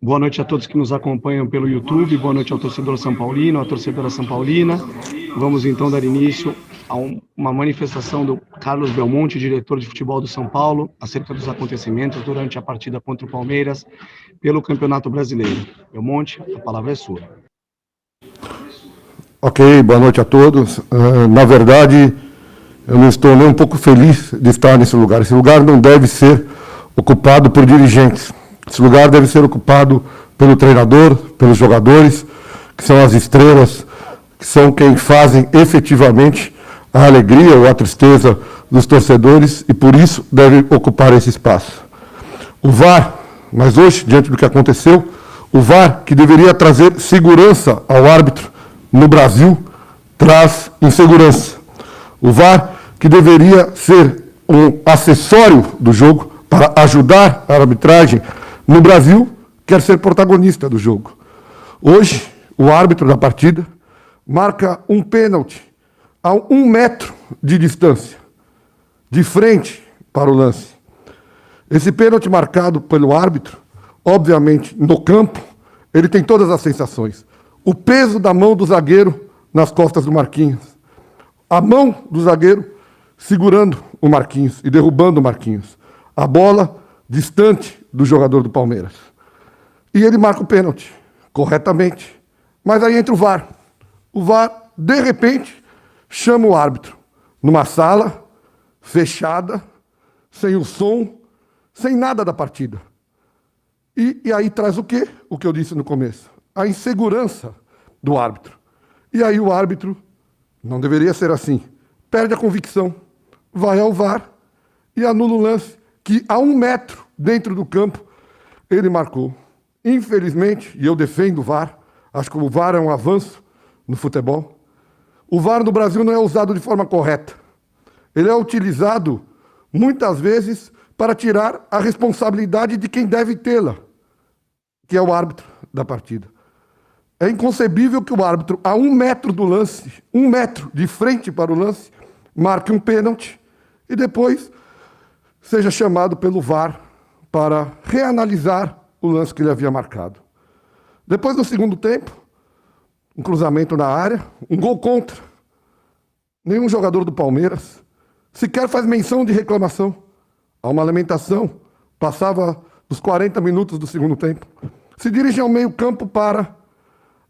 Boa noite a todos que nos acompanham pelo YouTube, boa noite ao torcedor São Paulino, à torcedora São Paulina. Vamos então dar início a uma manifestação do Carlos Belmonte, diretor de futebol do São Paulo, acerca dos acontecimentos durante a partida contra o Palmeiras pelo Campeonato Brasileiro. Belmonte, a palavra é sua. Ok, boa noite a todos. Na verdade, eu não estou nem um pouco feliz de estar nesse lugar. Esse lugar não deve ser ocupado por dirigentes. Esse lugar deve ser ocupado pelo treinador, pelos jogadores, que são as estrelas, que são quem fazem efetivamente a alegria ou a tristeza dos torcedores e, por isso, deve ocupar esse espaço. O VAR, mas hoje, diante do que aconteceu, o VAR, que deveria trazer segurança ao árbitro no Brasil, traz insegurança. O VAR, que deveria ser um acessório do jogo para ajudar a arbitragem no Brasil, quer ser protagonista do jogo. Hoje, o árbitro da partida marca um pênalti a 1 metro de distância, de frente para o lance. Esse pênalti marcado pelo árbitro, obviamente, no campo, ele tem todas as sensações. O peso da mão do zagueiro nas costas do Marquinhos. A mão do zagueiro segurando o Marquinhos e derrubando o Marquinhos. A bola distante do jogador do Palmeiras. E ele marca o pênalti, corretamente. Mas aí entra o VAR. O VAR, de repente, chama o árbitro numa sala fechada, sem o som, sem nada da partida. E aí traz o quê? O que eu disse no começo. A insegurança do árbitro. E aí o árbitro, não deveria ser assim, perde a convicção, vai ao VAR e anula o lance, que a 1 metro dentro do campo ele marcou. Infelizmente, e eu defendo o VAR, acho que o VAR é um avanço no futebol, o VAR no Brasil não é usado de forma correta. Ele é utilizado, muitas vezes, para tirar a responsabilidade de quem deve tê-la, que é o árbitro da partida. É inconcebível que o árbitro, a 1 metro do lance, 1 metro de frente para o lance, marque um pênalti e depois seja chamado pelo VAR para reanalisar o lance que ele havia marcado. Depois, no segundo tempo, um cruzamento na área, um gol contra. Nenhum jogador do Palmeiras sequer faz menção de reclamação. Há uma lamentação. Passava dos 40 minutos do segundo tempo. Se dirige ao meio-campo para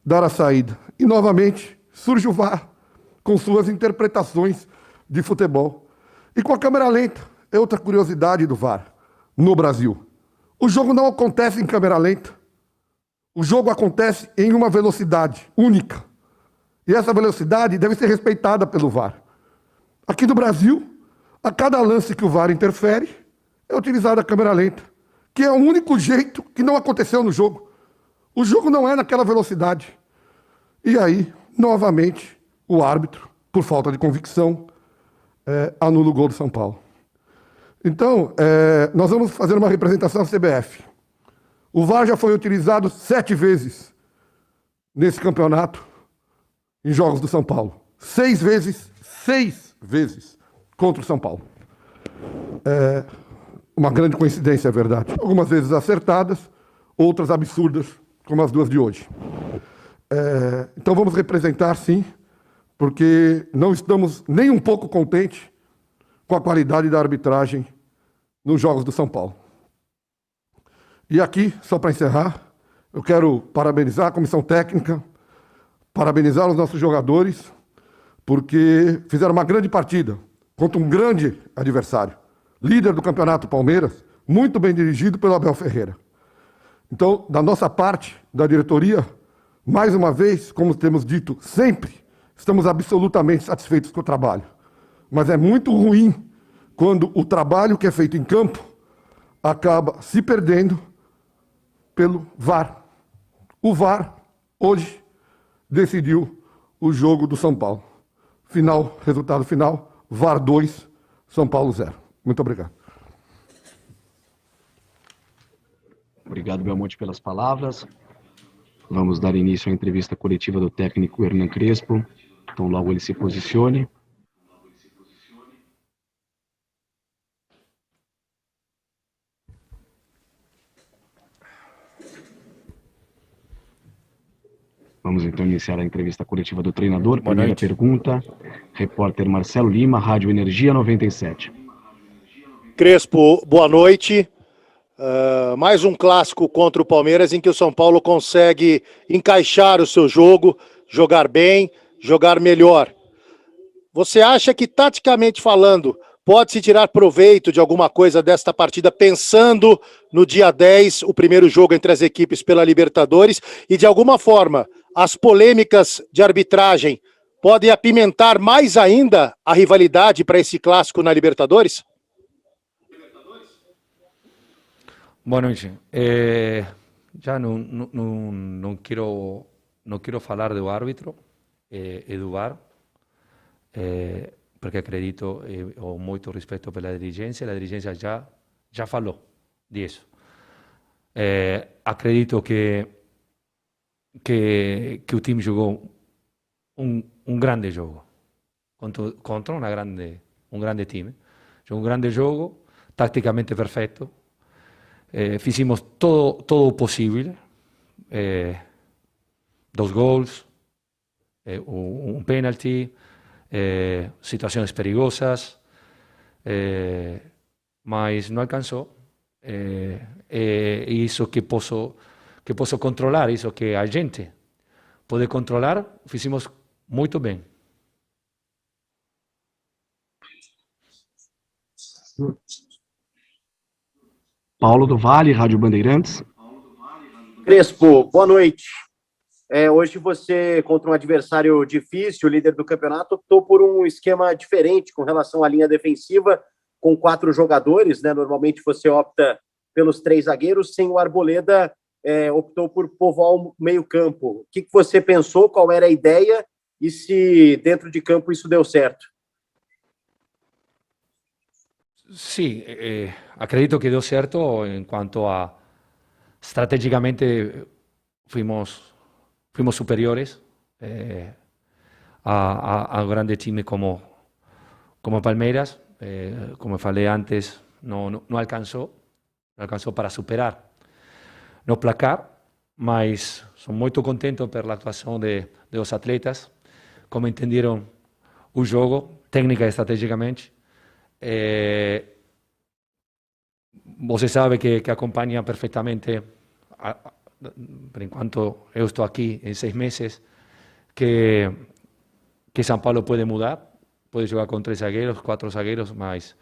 dar a saída. E, novamente, surge o VAR com suas interpretações de futebol. E com a câmera lenta. É outra curiosidade do VAR no Brasil. O jogo não acontece em câmera lenta. O jogo acontece em uma velocidade única. E essa velocidade deve ser respeitada pelo VAR. Aqui no Brasil, a cada lance que o VAR interfere, é utilizada a câmera lenta, que é o único jeito que não aconteceu no jogo. O jogo não é naquela velocidade. E aí, novamente, o árbitro, por falta de convicção, anula o gol do São Paulo. Então, nós vamos fazer uma representação à CBF. O VAR já foi utilizado 7 vezes nesse campeonato, em jogos do São Paulo. 6 vezes contra o São Paulo. Uma grande coincidência, é verdade. Algumas vezes acertadas, outras absurdas, como as 2 de hoje. Então vamos representar, sim, porque não estamos nem um pouco contentes com a qualidade da arbitragem nos jogos do São Paulo. E aqui, só para encerrar, eu quero parabenizar a comissão técnica, parabenizar os nossos jogadores, porque fizeram uma grande partida contra um grande adversário, líder do campeonato Palmeiras, muito bem dirigido pelo Abel Ferreira. Então, da nossa parte, da diretoria, mais uma vez, como temos dito sempre, estamos absolutamente satisfeitos com o trabalho. Mas é muito ruim quando o trabalho que é feito em campo acaba se perdendo pelo VAR. O VAR, hoje, decidiu o jogo do São Paulo. Resultado final, VAR 2, São Paulo 0. Muito obrigado. Obrigado, Belmonte, pelas palavras. Vamos dar início à entrevista coletiva do técnico Hernan Crespo. Então, logo ele se posicione. então iniciar a entrevista coletiva do treinador. Boa Primeira noite. pergunta, repórter Marcelo Lima, Rádio Energia 97. Crespo, boa noite. Mais um clássico contra o Palmeiras em que o São Paulo consegue encaixar o seu jogo, jogar bem, jogar melhor. Você acha que, taticamente falando, pode-se tirar proveito de alguma coisa desta partida, pensando no dia 10, o primeiro jogo entre as equipes pela Libertadores, e de alguma forma as polêmicas de arbitragem podem apimentar mais ainda a rivalidade para esse clássico na Libertadores? Boa noite. Já não quero falar do árbitro e do VAR, porque acredito ou muito respeito pela dirigência. A dirigência já falou disso. Acredito que o time jogou um grande jogo contra um grande time. Jogou um grande jogo, taticamente perfeito. Fizemos todo o possível, 2 gols, um pênalti, situações perigosas, mas não alcançou. Isso que posso controlar, isso que a gente pode controlar, fizemos muito bem. Paulo do Vale, Rádio Bandeirantes. Crespo, boa noite. Hoje você, contra um adversário difícil, líder do campeonato, optou por um esquema diferente com relação à linha defensiva, com 4 jogadores, né? Normalmente você opta pelos 3 zagueiros, sem o Arboleda, optou por povoar o meio-campo. O que você pensou, qual era a ideia e se dentro de campo isso deu certo? Sim, acredito que deu certo em quanto a estrategicamente fuimos superiores a grande time como Palmeiras. Como falei antes, não alcançou para superar no placar, mas sou muito contente pela atuação dos atletas, como entenderam o jogo, técnica e estrategicamente. Você sabe que acompanha perfeitamente, por enquanto eu estou aqui em 6 meses, que São Paulo pode mudar, pode jogar com 3 zagueiros, 4 zagueiros, mas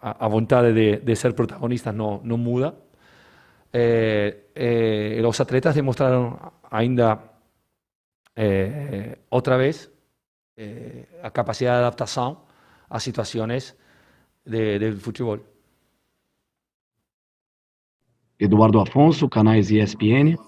a vontade de ser protagonistas não muda. Os atletas demonstraram ainda outra vez a capacidade de adaptação a situações de futebol. Eduardo Afonso, canais ESPN.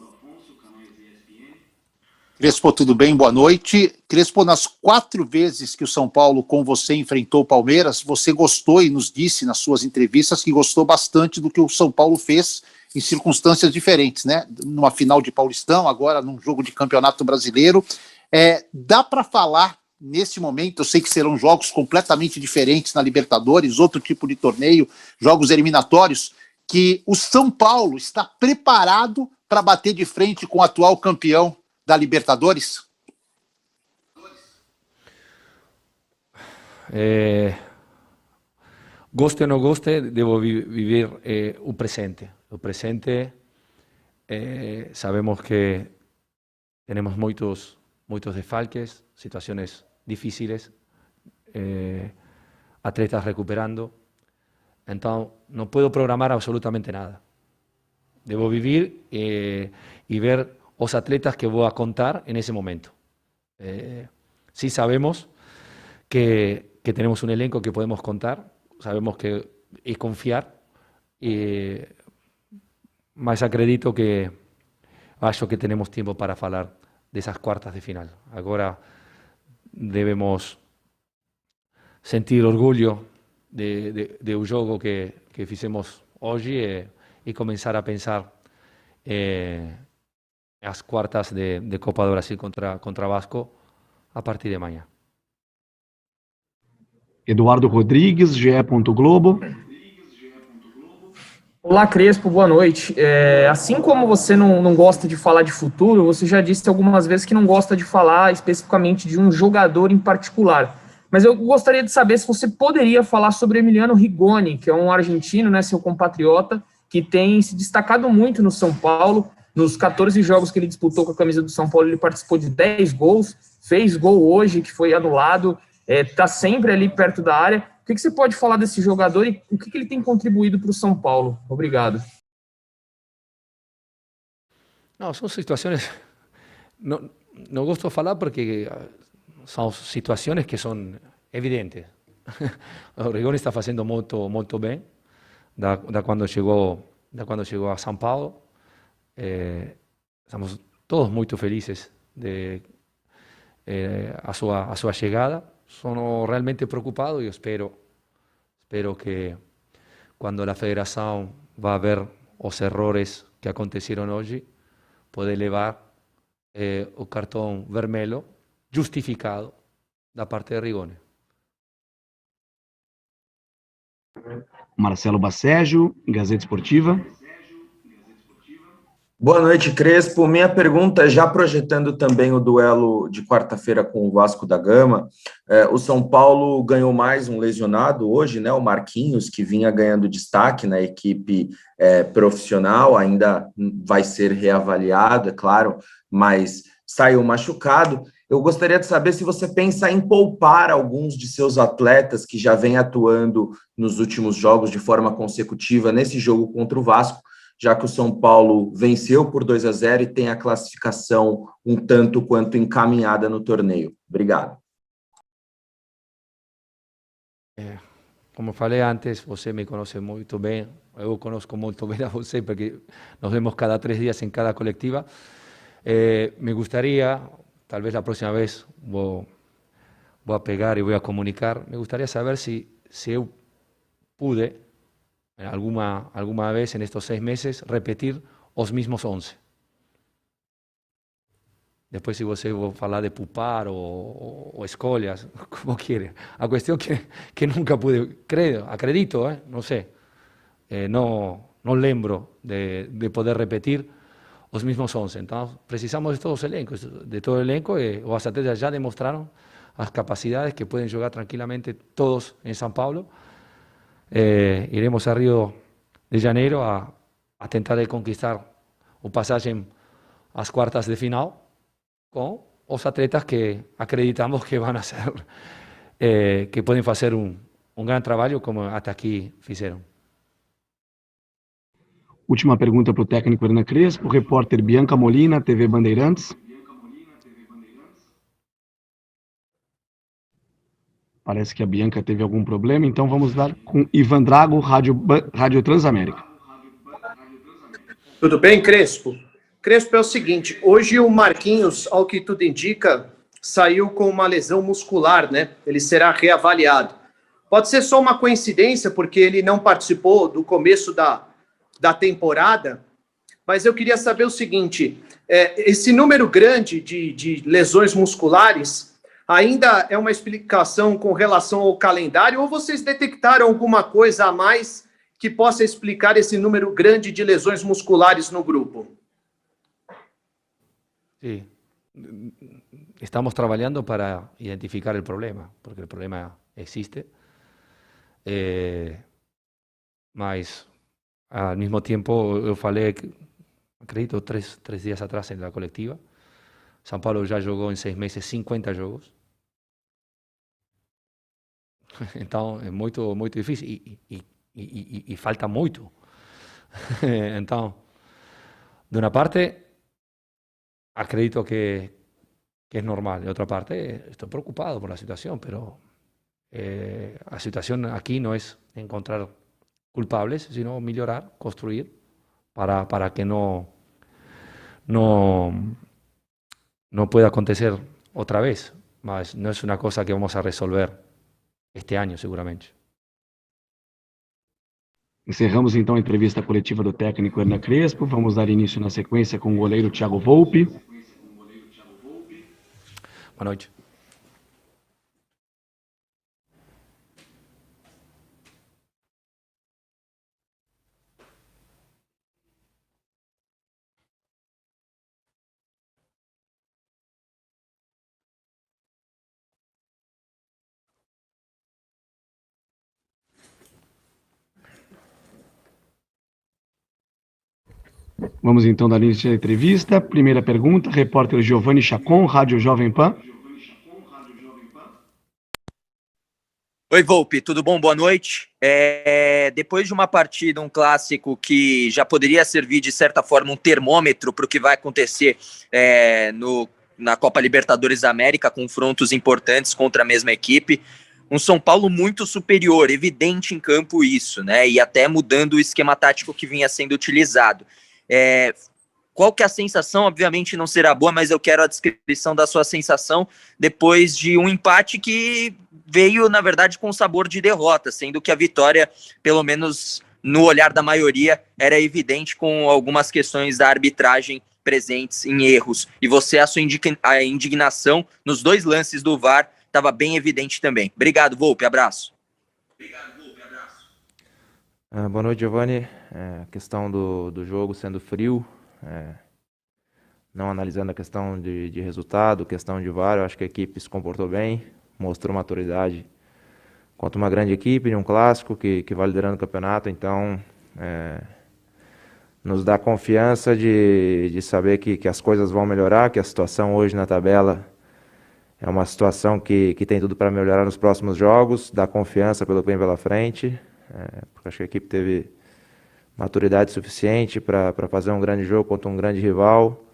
Crespo, tudo bem? Boa noite. Crespo, nas 4 vezes que o São Paulo com você enfrentou o Palmeiras, você gostou e nos disse nas suas entrevistas que gostou bastante do que o São Paulo fez em circunstâncias diferentes, né? Numa final de Paulistão, agora num jogo de Campeonato Brasileiro. Dá para falar nesse momento, eu sei que serão jogos completamente diferentes na Libertadores, outro tipo de torneio, jogos eliminatórios, que o São Paulo está preparado para bater de frente com o atual campeão da Libertadores? Goste ou não goste, devo viver o presente. O presente, sabemos que temos muitos desfalques, situações difíceis, atletas recuperando. Então, não posso programar absolutamente nada. Devo viver e ver os atletas que vou a contar nesse momento. Sí sabemos que tenemos un elenco que podemos contar, sabemos que es confiar, mas acredito que acho que tenemos tiempo para falar dessas quartas de final. Agora devemos sentir orgulho do jogo que fizemos hoje e começar a pensar as quartas de Copa do Brasil contra Vasco a partir de amanhã. Eduardo Rodrigues, GE. Globo. Olá, Crespo, boa noite. Assim como você não gosta de falar de futuro, você já disse algumas vezes que não gosta de falar especificamente de um jogador em particular. Mas eu gostaria de saber se você poderia falar sobre Emiliano Rigoni, que é um argentino, né, seu compatriota, que tem se destacado muito no São Paulo. Nos 14 jogos que ele disputou com a camisa do São Paulo, ele participou de 10 gols, fez gol hoje, que foi anulado, está sempre ali perto da área. O que você pode falar desse jogador e o que ele tem contribuído para o São Paulo? Obrigado. No, son situaciones, no gusto hablar porque son situaciones que son evidentes. Rigoni está haciendo molto bem da quando chegou a São Paulo. Estamos todos muito felizes de a sua chegada. Sono realmente preocupado y espero que cuando la federación va a ver los errores que acontecieron hoy, pueda elevar o cartón vermelho justificado da parte de Rigoni. Marcelo Baceggio, Gazeta Esportiva. Boa noite, Crespo. Minha pergunta, já projetando também o duelo de quarta-feira com o Vasco da Gama, o São Paulo ganhou mais um lesionado hoje, né? O Marquinhos, que vinha ganhando destaque na equipe profissional, ainda vai ser reavaliado, é claro, mas saiu machucado. Eu gostaria de saber se você pensa em poupar alguns de seus atletas que já vêm atuando nos últimos jogos de forma consecutiva nesse jogo contra o Vasco, já que o São Paulo venceu por 2-0 e tem a classificação um tanto quanto encaminhada no torneio. Obrigado. Como falei antes, você me conhece muito bem, eu conozco muito bem a você, porque nos vemos cada 3 dias em cada colectiva. Me gustaría, tal vez la próxima vez voy a pegar y voy a comunicar, me gustaría saber si eu pude alguna vez en estos 6 meses repetir los mismos 11. Después si você va a hablar de pupar o escolhas, como quiere. A cuestión que nunca pude, acredito, no sé, no lembro de poder repetir los mismos 11. Entonces precisamos de todos el elenco, los atletas ya demostraron las capacidades que pueden jugar tranquilamente todos en São Paulo. Iremos a Río de Janeiro a tentar de conquistar o pasaje a las cuartas de final con los atletas que acreditamos que van a ser, que pueden hacer un gran trabajo como hasta aquí hicieron. Última pergunta para o técnico Hernan Crespo, repórter Bianca Molina, TV Bandeirantes. Parece que a Bianca teve algum problema, então vamos dar com Ivan Drago, Rádio Transamérica. Tudo bem, Crespo? Crespo, é o seguinte, hoje o Marquinhos, ao que tudo indica, saiu com uma lesão muscular, né? Ele será reavaliado. Pode ser só uma coincidência, porque ele não participou do começo da temporada, mas eu queria saber o seguinte, esse número grande de lesões musculares ainda é uma explicação com relação ao calendário ou vocês detectaram alguma coisa a mais que possa explicar esse número grande de lesões musculares no grupo? Sí, estamos trabajando para identificar el problema, porque el problema existe, mas al mismo tiempo eu falei, acredito, tres días atrás en la colectiva, São Paulo já jogou em 6 meses 50 jogos. Então é muito difícil e falta muito. Então, de uma parte, acredito que es normal. De otra parte, estoy preocupado por la situación, pero la situación aquí no es encontrar culpables, sino mejorar, construir para que no pueda acontecer otra vez. Mas no es una cosa que vamos a resolver este año, seguramente. Encerramos então a entrevista coletiva do técnico Hernan Crespo. Vamos dar início na sequência com o goleiro Thiago Volpi. Boa noite. Vamos então dar início à entrevista. Primeira pergunta, repórter Giovanni Chacon, Rádio Jovem Pan. Oi, Volpe, tudo bom? Boa noite. Depois de uma partida, um clássico que já poderia servir de certa forma um termômetro para o que vai acontecer na Copa Libertadores da América, confrontos importantes contra a mesma equipe, um São Paulo muito superior, evidente em campo isso, né? E até mudando o esquema tático que vinha sendo utilizado. Qual que é a sensação? Obviamente não será boa, mas eu quero a descrição da sua sensação depois de um empate que veio, na verdade, com sabor de derrota, sendo que a vitória, pelo menos no olhar da maioria, era evidente com algumas questões da arbitragem presentes em erros. E você, a sua indignação nos dois lances do VAR estava bem evidente também. Obrigado, Volpe. Abraço. Boa noite, Giovanni. A questão do jogo sendo frio, não analisando a questão de resultado, questão de VAR, eu acho que a equipe se comportou bem, mostrou maturidade contra uma grande equipe, em um clássico que vai liderando o campeonato, então nos dá confiança de saber que as coisas vão melhorar, que a situação hoje na tabela é uma situação que tem tudo para melhorar nos próximos jogos, dá confiança pelo que vem pela frente, porque acho que a equipe teve maturidade suficiente para fazer um grande jogo contra um grande rival.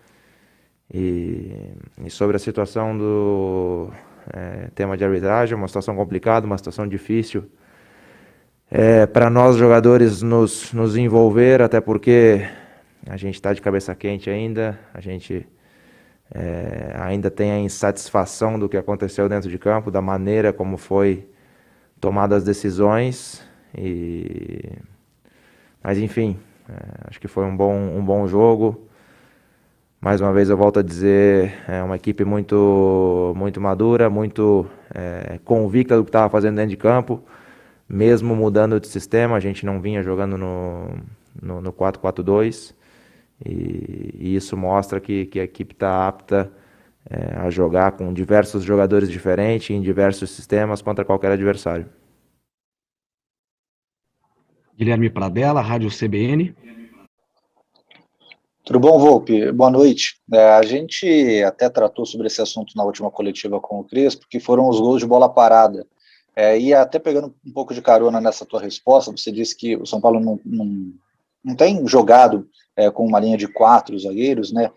E sobre a situação do tema de arbitragem, uma situação complicada, uma situação difícil para nós jogadores nos envolver, até porque a gente está de cabeça quente ainda, a gente ainda tem a insatisfação do que aconteceu dentro de campo, da maneira como foi tomadas as decisões, mas enfim, acho que foi um bom jogo. Mais uma vez eu volto a dizer, é uma equipe muito madura, muito convicta do que estava fazendo dentro de campo, mesmo mudando de sistema, a gente não vinha jogando no 4-4-2, e isso mostra que a equipe está apta a jogar com diversos jogadores diferentes, em diversos sistemas, contra qualquer adversário. Guilherme Pradella, Rádio CBN. Tudo bom, Volpe? Boa noite. A gente até tratou sobre esse assunto na última coletiva com o Crespo, que foram os gols de bola parada. E até pegando um pouco de carona nessa tua resposta, você disse que o São Paulo não tem jogado com uma linha de 4 zagueiros, né,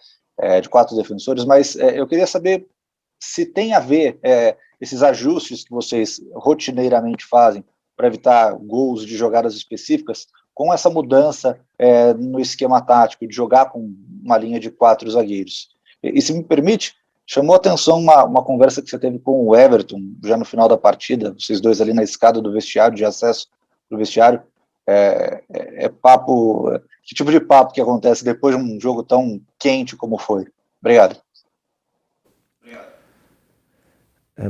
de 4 defensores, mas eu queria saber se tem a ver esses ajustes que vocês rotineiramente fazem para evitar gols de jogadas específicas, com essa mudança no esquema tático, de jogar com uma linha de 4 zagueiros. E se me permite, chamou a atenção uma conversa que você teve com o Everton, já no final da partida, vocês dois ali na escada do vestiário, de acesso do vestiário. Papo, que tipo de papo que acontece depois de um jogo tão quente como foi? Obrigado.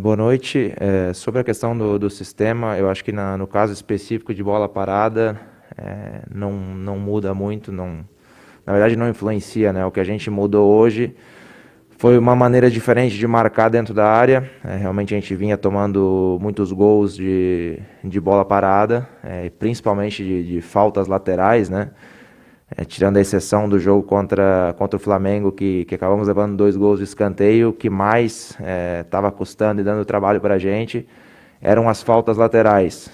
Boa noite. Sobre a questão do sistema, eu acho que no caso específico de bola parada, não muda muito, na verdade não influencia, né? O que a gente mudou hoje foi uma maneira diferente de marcar dentro da área. Realmente a gente vinha tomando muitos gols de bola parada, principalmente de faltas laterais, né? Tirando a exceção do jogo contra o Flamengo, que acabamos levando 2 gols de escanteio, o que mais estava custando e dando trabalho para a gente eram as faltas laterais.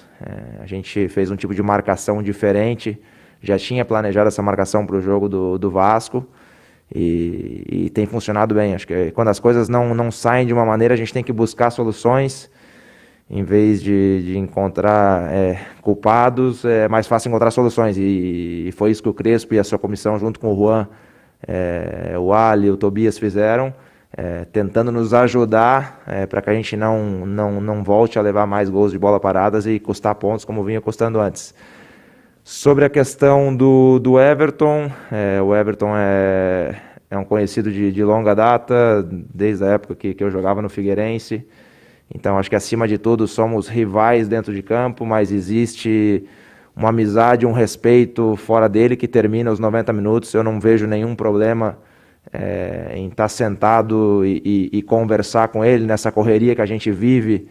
A gente fez um tipo de marcação diferente, já tinha planejado essa marcação para o jogo do Vasco, e tem funcionado bem. Acho que quando as coisas não saem de uma maneira, a gente tem que buscar soluções, em vez de encontrar culpados, é mais fácil encontrar soluções, e foi isso que o Crespo e a sua comissão, junto com o Juan, o Ali, o Tobias fizeram, tentando nos ajudar para que a gente não volte a levar mais gols de bola paradas e custar pontos como vinha custando antes. Sobre a questão do Everton, o Everton é um conhecido de longa data, desde a época que eu jogava no Figueirense. Então acho que acima de tudo somos rivais dentro de campo, mas existe uma amizade, um respeito fora dele que termina os 90 minutos. Eu não vejo nenhum problema em estar sentado e conversar com ele nessa correria que a gente vive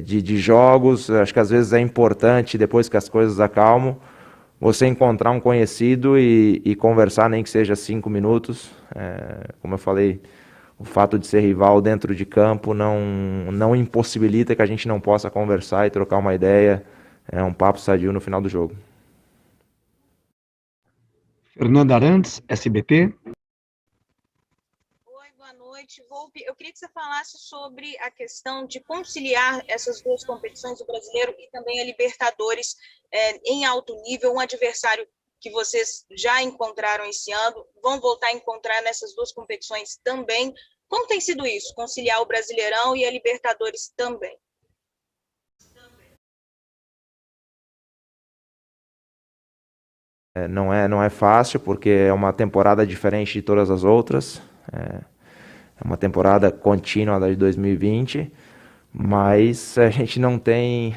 de jogos. Acho que às vezes é importante, depois que as coisas acalmam, você encontrar um conhecido e conversar, nem que seja 5 minutos. Como eu falei, o fato de ser rival dentro de campo não impossibilita que a gente não possa conversar e trocar uma ideia, um papo sadio no final do jogo. Fernanda Arantes, SBT. Oi, boa noite. Volpi, eu queria que você falasse sobre a questão de conciliar essas duas competições, o Brasileiro e também a Libertadores, em alto nível, um adversário que vocês já encontraram esse ano, vão voltar a encontrar nessas duas competições também. Como tem sido isso, conciliar o Brasileirão e a Libertadores também? Não é fácil, porque é uma temporada diferente de todas as outras. É uma temporada contínua da de 2020, mas a gente não tem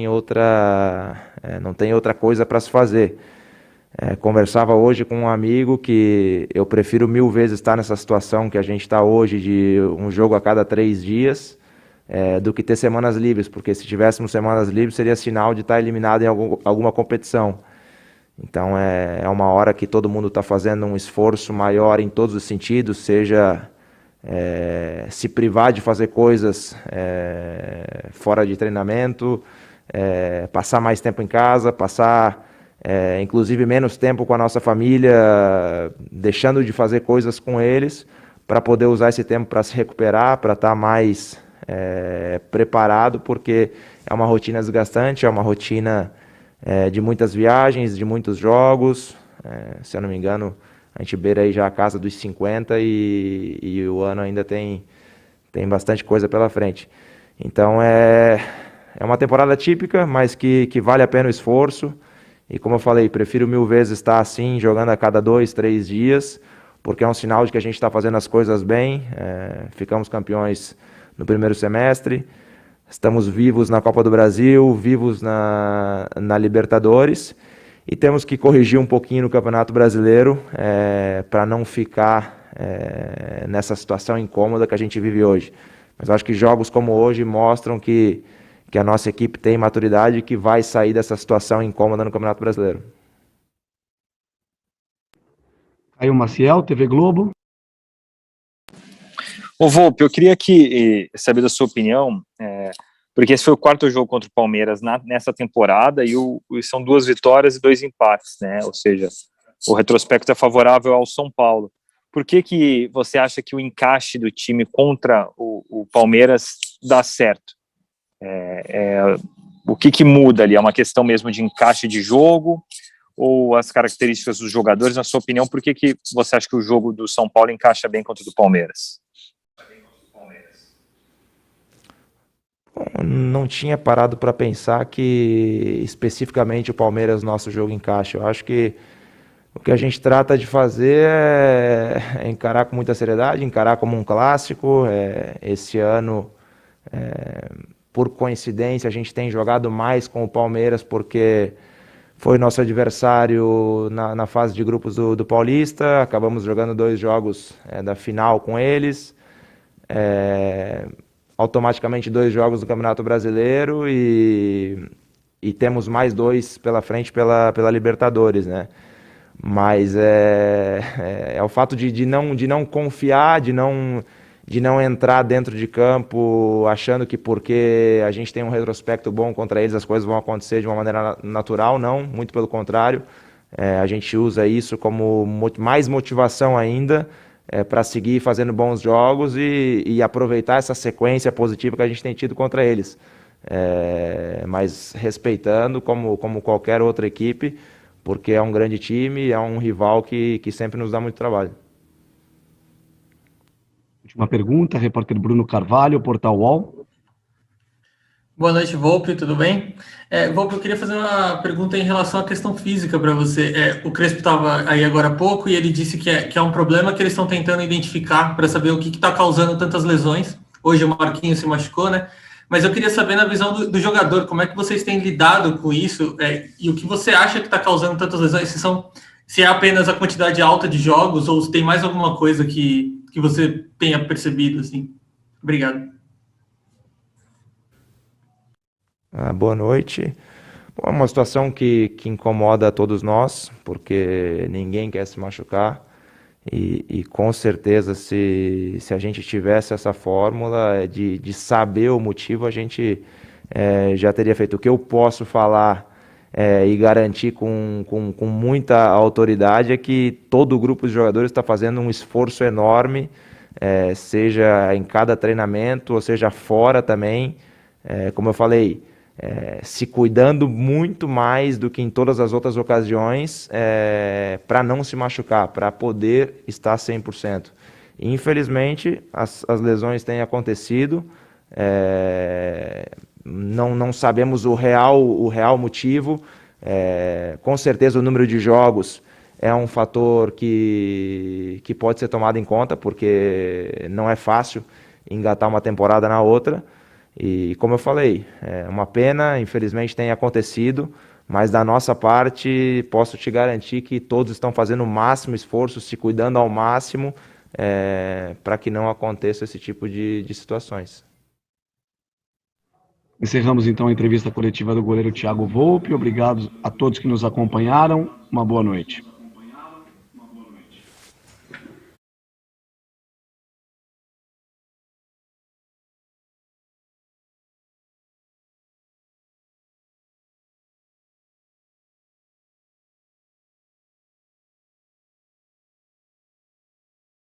outra coisa para se fazer. Conversava hoje com um amigo que eu prefiro 1000 vezes estar nessa situação que a gente está hoje, de um jogo a cada 3 dias, do que ter semanas livres, porque se tivéssemos semanas livres seria sinal de estar eliminado em alguma competição. Então é uma hora que todo mundo está fazendo um esforço maior em todos os sentidos, seja se privar de fazer coisas fora de treinamento, passar mais tempo em casa, passar inclusive menos tempo com a nossa família, deixando de fazer coisas com eles, para poder usar esse tempo para se recuperar, para estar mais preparado, porque é uma rotina desgastante, é uma rotina de muitas viagens, de muitos jogos. Se eu não me engano, a gente beira aí já a casa dos 50 e o ano ainda tem bastante coisa pela frente. Então é uma temporada típica, mas que vale a pena o esforço. E como eu falei, prefiro 1000 vezes estar assim, jogando a cada 2, 3 dias, porque é um sinal de que a gente está fazendo as coisas bem. Ficamos campeões no primeiro semestre, estamos vivos na Copa do Brasil, vivos na Libertadores, e temos que corrigir um pouquinho no Campeonato Brasileiro para não ficar nessa situação incômoda que a gente vive hoje. Mas eu acho que jogos como hoje mostram que a nossa equipe tem maturidade e que vai sair dessa situação incômoda no Campeonato Brasileiro. Caio Maciel, TV Globo. Ô Volpe, eu queria saber da sua opinião, porque esse foi o 4º jogo contra o Palmeiras nessa temporada e são 2 vitórias e 2 empates, né? Ou seja, o retrospecto é favorável ao São Paulo. Por que você acha que o encaixe do time contra o Palmeiras dá certo? O que muda ali? É uma questão mesmo de encaixe de jogo ou as características dos jogadores? Na sua opinião, por que você acha que o jogo do São Paulo encaixa bem contra o do Palmeiras? Não tinha parado para pensar que especificamente o Palmeiras, nosso jogo encaixa. Eu acho que o que a gente trata de fazer é encarar com muita seriedade, encarar como um clássico. Esse ano, por coincidência, a gente tem jogado mais com o Palmeiras porque foi nosso adversário na fase de grupos do Paulista. Acabamos jogando 2 jogos da final com eles. Automaticamente 2 jogos do Campeonato Brasileiro e temos mais 2 pela frente pela Libertadores, né? Mas é o fato de não confiar, de não entrar dentro de campo achando que porque a gente tem um retrospecto bom contra eles as coisas vão acontecer de uma maneira natural. Não, muito pelo contrário. A gente usa isso como mais motivação ainda para seguir fazendo bons jogos e aproveitar essa sequência positiva que a gente tem tido contra eles. Mas respeitando como qualquer outra equipe, porque é um grande time, é um rival que sempre nos dá muito trabalho. Última pergunta, repórter Bruno Carvalho, Portal UOL. Boa noite, Volpe, tudo bem? Volpe, eu queria fazer uma pergunta em relação à questão física para você. O Crespo estava aí agora há pouco e ele disse que é um problema que eles estão tentando identificar para saber o que está causando tantas lesões. Hoje o Marquinhos se machucou, né? Mas eu queria saber, na visão do jogador, como é que vocês têm lidado com isso e o que você acha que está causando tantas lesões? Se é apenas a quantidade alta de jogos ou se tem mais alguma coisa que você tenha percebido, assim? Obrigado. Boa noite. Bom, é uma situação que incomoda a todos nós, porque ninguém quer se machucar. E com certeza, se a gente tivesse essa fórmula de saber o motivo, a gente já teria feito. O que eu posso falar e garantir com muita autoridade é que todo o grupo de jogadores está fazendo um esforço enorme, seja em cada treinamento, ou seja fora também, como eu falei, se cuidando muito mais do que em todas as outras ocasiões, para não se machucar, para poder estar 100%. Infelizmente, as lesões têm acontecido, não sabemos o real motivo. Com certeza o número de jogos é um fator que pode ser tomado em conta, porque não é fácil engatar uma temporada na outra. E como eu falei, é uma pena, infelizmente tem acontecido, mas da nossa parte posso te garantir que todos estão fazendo o máximo esforço, se cuidando ao máximo, para que não aconteça esse tipo de situações. Encerramos então a entrevista coletiva do goleiro Thiago Volpi. Obrigado a todos que nos acompanharam. Uma boa noite.